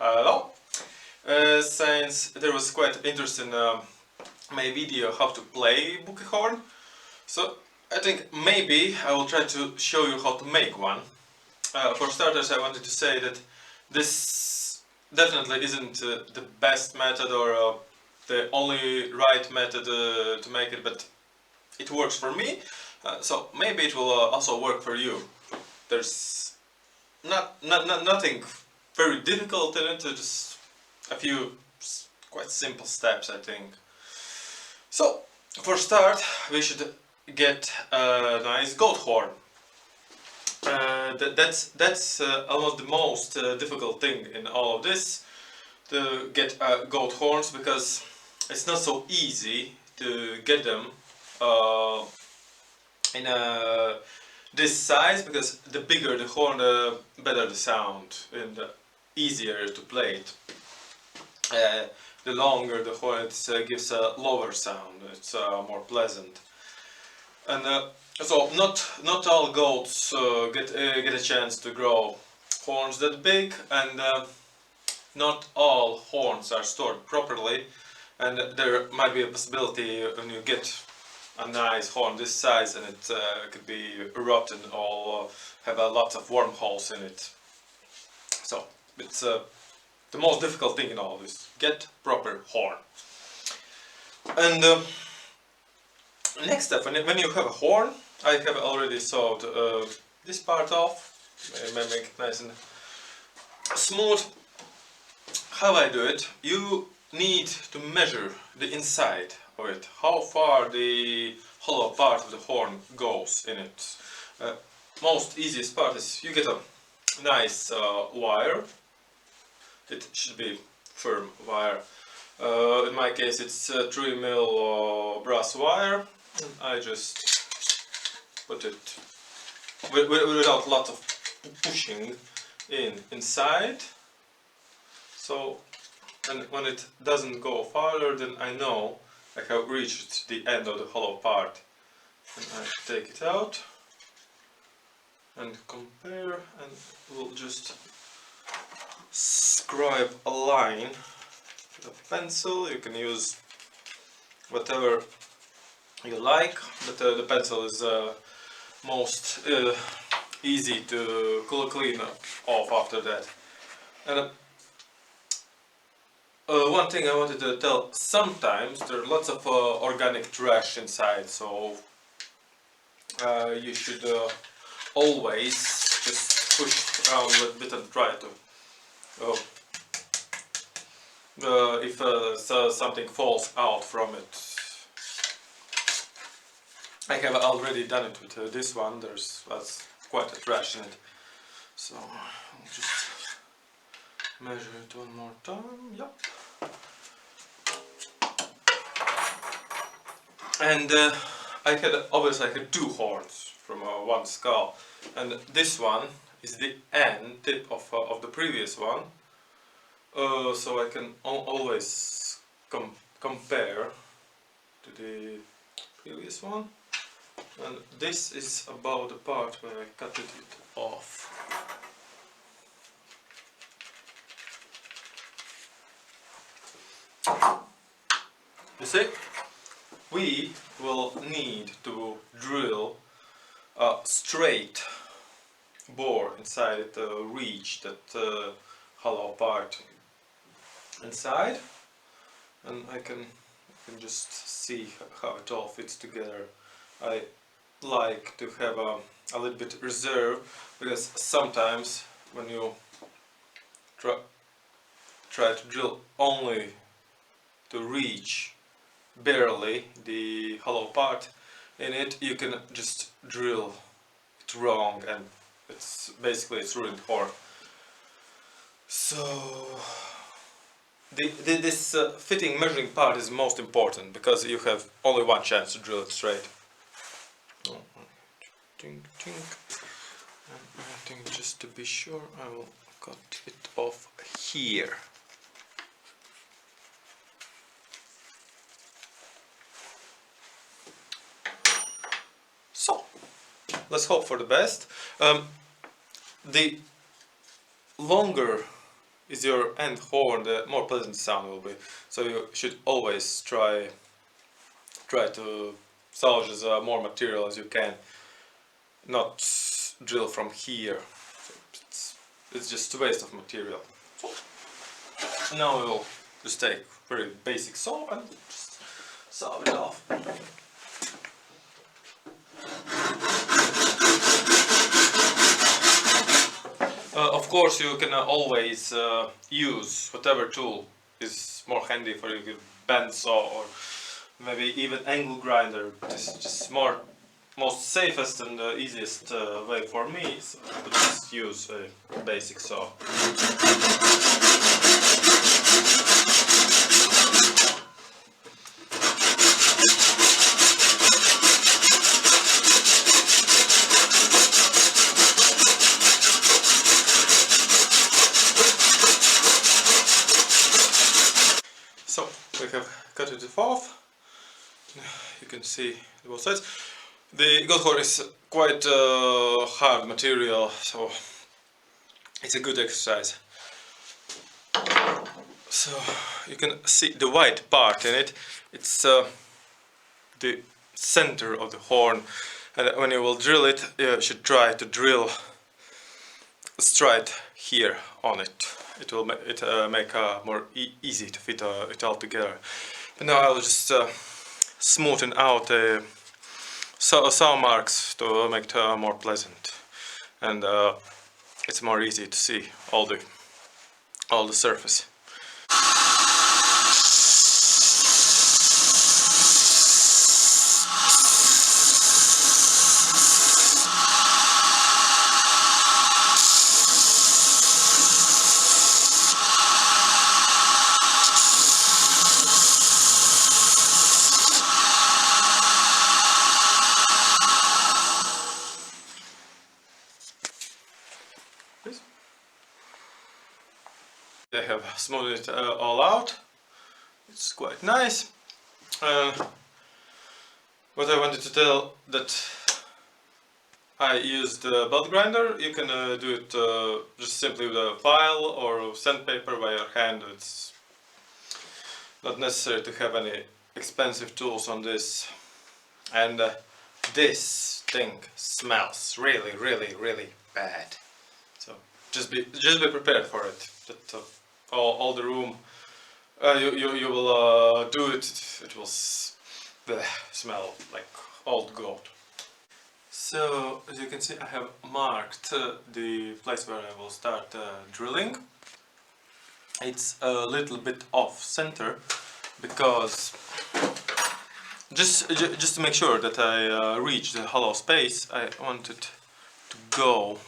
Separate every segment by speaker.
Speaker 1: Hello! Since there was quite interesting my video how to play Bukkehorn, so I think maybe I will try to show you how to make one. For starters, I wanted to say that this definitely isn't the best method or the only right method to make it, but it works for me, so maybe it will also work for you. There's nothing very difficult in it, just a few quite simple steps, I think. So, for start, we should get a nice goat horn. That's almost the most difficult thing in all of this, to get goat horns, because it's not so easy to get them in this size, because the bigger the horn, the better the sound and the easier to play it. The longer the horn, it gives a lower sound, it's more pleasant. And so not all goats get a chance to grow horns that big, and not all horns are stored properly, and there might be a possibility when you get a nice horn this size and it could be rotten or have lots of wormholes in it. So it's the most difficult thing in all this: get proper horn. And next step, when you have a horn, I have already sawed this part off, make it nice and smooth. How I do it: you need to measure the inside of it, how far the hollow part of the horn goes in it. Most easiest part is you get a nice wire. It should be firm wire. In my case it's 3mm brass wire. I just put it without a lot of pushing inside. So, and when it doesn't go farther, then I know I have reached the end of the hollow part. And I take it out and compare, and we'll just scribe a line with a pencil. You can use whatever you like, but the pencil is most easy to clean off after that. And one thing I wanted to tell: sometimes there are lots of organic trash inside, so you should always just push around a little bit and try to if something falls out from it. I have already done it with this one. There's quite a trash in it, so I'll just measure it one more time. Yep. And obviously I had two horns from one skull, and this one is the end tip of the previous one, so I can always compare to the previous one. And this is about the part where I cut it off. You see, we will need to drill a straight bore inside it to reach that hollow part inside, and I can just see how it all fits together. I like to have a little bit reserve, because sometimes when you try to drill only to reach barely the hollow part in it, you can just drill it wrong, and it's ruined horn. So this fitting measuring part is most important, because you have only one chance to drill it straight. Tink, tink. And I think, just to be sure, I will cut it off here. So, let's hope for the best. The longer easier end horn, the more pleasant sound will be. So you should always try to salvage as more material as you can, not drill from here. So it's just a waste of material. So now we'll just take very basic saw and just saw it off. Of course, you can always use whatever tool is more handy for you, bandsaw or maybe even angle grinder. This is just most safest and easiest way for me. So I would just use a basic saw. So we have cut it off. You can see both sides. The bukkehorn is quite hard material, so it's a good exercise. So you can see the white part in it. It's the center of the horn, and when you will drill it, you should try to drill straight here on it. It will make more easy to fit it all together. But now I will just smoothen out saw marks to make it more pleasant, and it's more easy to see all the surface. I have smoothed it all out. It's quite nice. What I wanted to tell, that I used a belt grinder. You can do it just simply with a file or sandpaper by your hand. It's not necessary to have any expensive tools on this. And this thing smells really, really, really bad. So just be prepared for it. That all the room you will do it. It will smell like old goat. So as you can see, I have marked the place where I will start drilling. It's a little bit off center because just to make sure that I reach the hollow space, I want it to go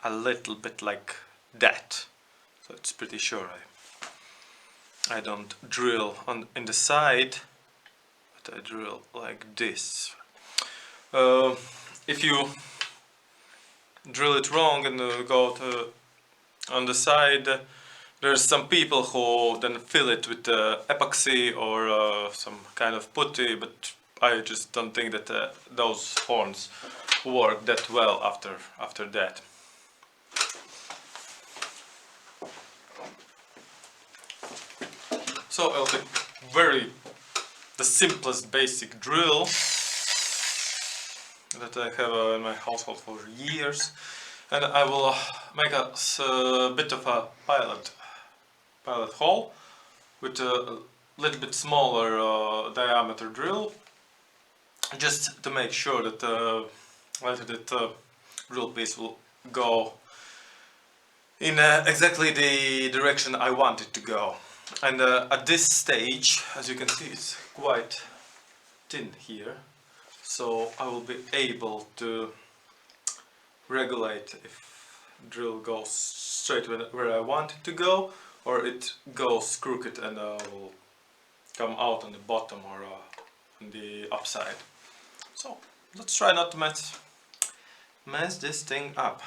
Speaker 1: a little bit like that. So it's pretty sure I don't drill in the side, but I drill like this. If you drill it wrong and go on the side, there's some people who then fill it with epoxy or some kind of putty, but I just don't think that those horns work that well after that. So I'll take the simplest basic drill that I have in my household for years, and I will make a bit of a pilot hole with a little bit smaller diameter drill, just to make sure that that drill piece will go in exactly the direction I want it to go. And at this stage, as you can see, it's quite thin here, so I will be able to regulate if drill goes straight where I want it to go, or it goes crooked and will come out on the bottom or on the upside. So let's try not to mess this thing up.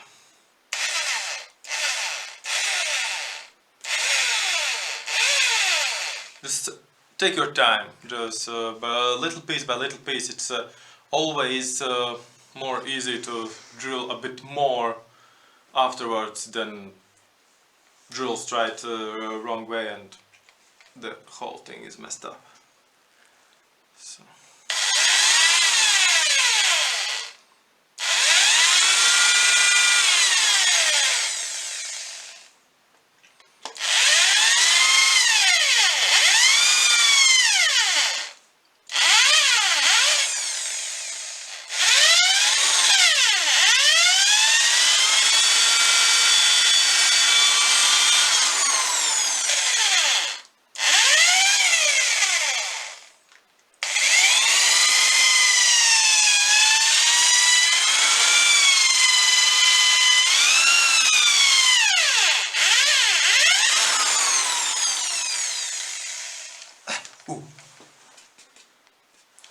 Speaker 1: Just take your time, just little piece by little piece. It's always more easy to drill a bit more afterwards than drill straight wrong way and the whole thing is messed up. So. Ooh.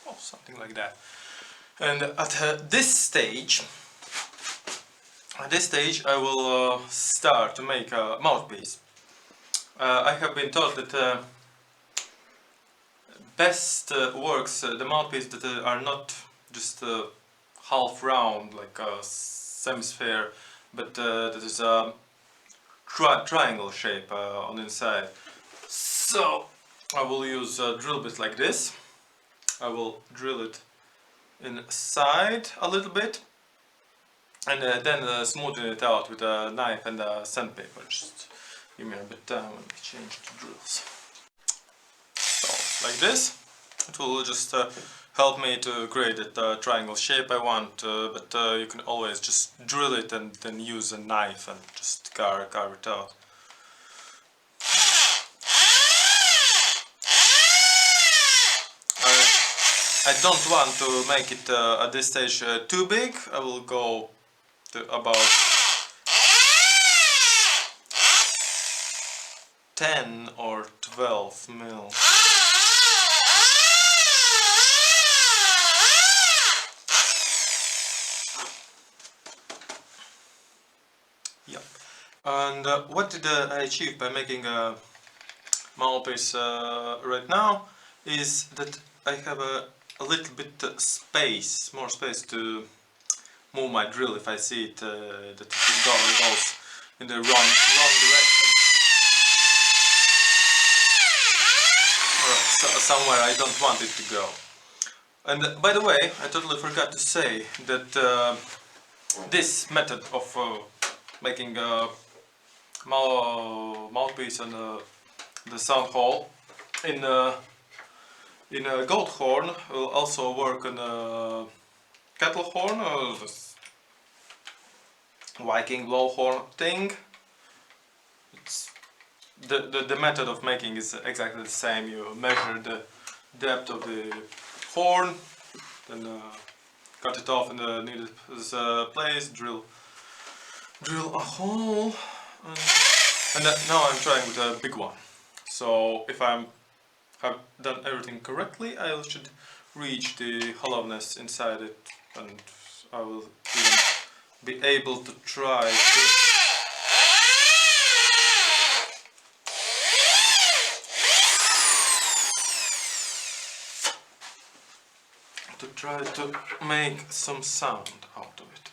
Speaker 1: Oh, something like that. And at this stage, I will start to make a mouthpiece. I have been told that best works the mouthpiece that are not just half round like a semi-sphere, but that is a triangle shape on the inside. So I will use a drill bit like this. I will drill it inside a little bit and then smoothen it out with a knife and a sandpaper. Just give me a bit of time, let me change the drills. So, like this. It will just help me to create that triangle shape I want, but you can always just drill it and then use a knife and just carve it out. I don't want to make it at this stage too big. I will go to about 10 or 12 mil. Yep. And what did I achieve by making a mouthpiece right now is that I have a little bit more space to move my drill if I see it that it goes in the wrong direction, or somewhere I don't want it to go. And by the way, I totally forgot to say that this method of making a mouthpiece and the sound hole in a goat horn will also work on a cattle horn, or this Viking Blowing thing. It's the method of making is exactly the same. You measure the depth of the horn, then cut it off in the needed place, drill a hole, and now I'm trying with a big one. So if have done everything correctly, I should reach the hollowness inside it, and I will even be able to try to make some sound out of it.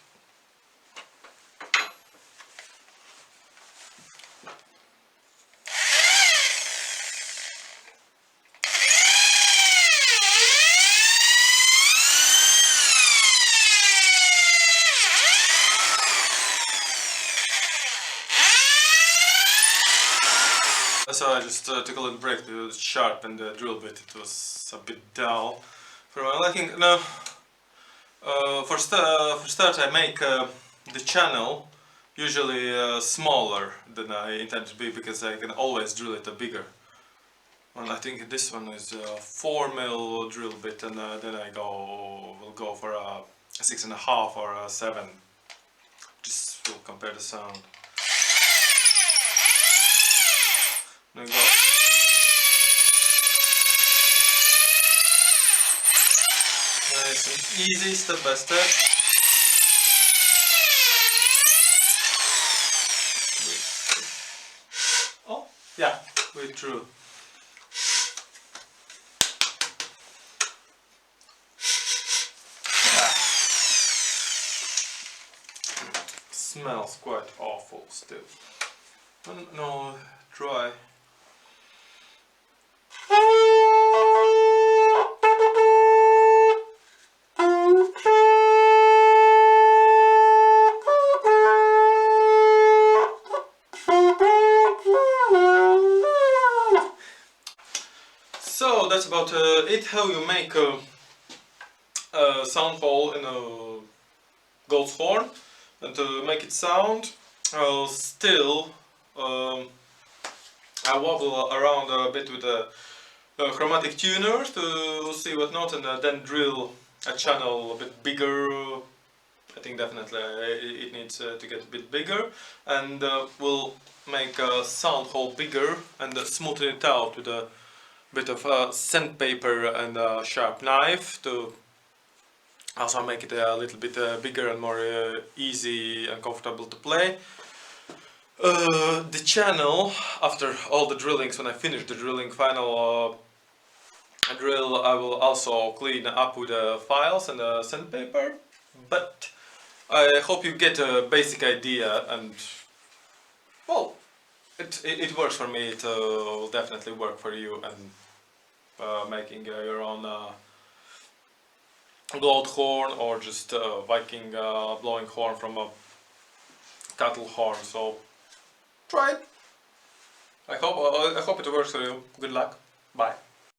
Speaker 1: So I just took a little break to sharpen the drill bit. It was a bit dull for my liking. Now, for start, I make the channel usually smaller than I intend to be, because I can always drill it bigger. And I think this one is a 4 mil drill bit, and then I will go for a 6.5 or a 7. Just will compare the sound. There we go. Nice and easy, step by step. Oh, yeah, way through. Smells quite awful still. No, dry. So that's about it, how you make a sound hole in a goat's horn. And to make it sound, still I wobble around a bit with a chromatic tuner to see what note, and then drill a channel a bit bigger. I think definitely it needs to get a bit bigger, and we'll make a sound hole bigger and smoothen it out with a bit of sandpaper and a sharp knife to also make it a little bit bigger and more easy and comfortable to play. The channel, after all the drillings, when I finish the drilling final drill, I will also clean up with the files and the sandpaper, but I hope you get a basic idea, and well, it works for me. It will definitely work for you, and making your own blowed horn, or just Viking blowing horn from a cattle horn. So try it. I hope it works for you. Good luck. Bye.